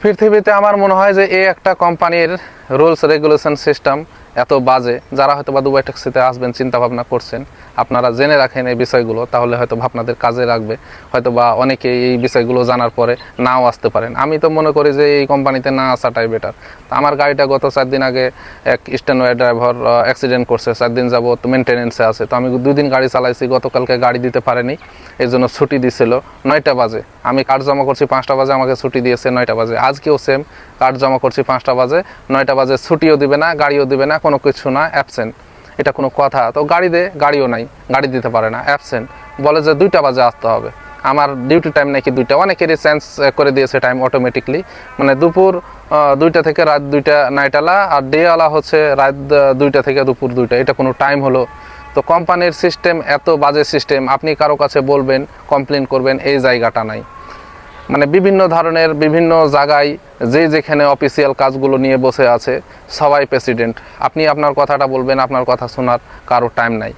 পৃথিবীতে আমার মনে হয় যে এই একটা কোম্পানির রুলস রেগুলেশন সিস্টেম এত বাজে, যারা হয়তো বা দুবাই ট্যাক্সিতে আসবেন চিন্তা ভাবনা করছেন, আপনারা জেনে রাখেন এই বিষয়গুলো, তাহলে হয়তো আপনাদের কাজে লাগবে। হয়তো বা অনেকে এই বিষয়গুলো জানার পরে নাও আসতে পারেন। আমি তো মনে করি যে এই কোম্পানিতে না আসাটাই বেটার। তো আমার গাড়িটা গত 4 দিন আগে এক স্ট্যান্ডওয়ে ড্রাইভার অ্যাক্সিডেন্ট করছে, 4 দিন যাবত মেনটেনেন্সে আছে। তো আমি 2 দিন গাড়ি চালাইছি, গতকালকে গাড়ি দিতে পারেনি, এই জন্য ছুটি দিছিল 9টা বাজে। আমি কার্ড জমা করছি 5টা বাজে, আমাকে ছুটি দিয়েছে 9টা বাজে। আজকেও সেম, কার্ড জমা করছি 5টা বাজে, 9টা বাজে ছুটিও দিবে না, গাড়িও দিবে না, কোনো কিছু না, অ্যাবসেন্ট। এটা কোনো কথা? তো গাড়ি দে, গাড়িও নাই, গাড়ি দিতে পারে না, অ্যাবসেন্ট। বলে যে 2টা বাজে আসতে হবে। আমার ডিউটি টাইম নাকি 2টা, অনেকেরই চেঞ্জ করে দিয়েছে টাইম অটোমেটিকলি, মানে দুপুর 2টা থেকে রাত 2টা নাইটওয়ালা, আর ডেওয়ালা হচ্ছে রাত 2টা থেকে দুপুর 2টা। এটা কোনো টাইম হলো? তো কোম্পানির সিস্টেম এত বাজে সিস্টেম, আপনি কারো কাছে বলবেন, কমপ্লেন করবেন, এই জায়গাটা নাই। মানে বিভিন্ন ধরনের বিভিন্ন জায়গায় যে যেখানে অফিসিয়াল কাজগুলো নিয়ে বসে আছে সবাই প্রেসিডেন্ট। আপনি আপনার কথাটা বলবেন, আপনার কথা শোনার কারো টাইম নাই।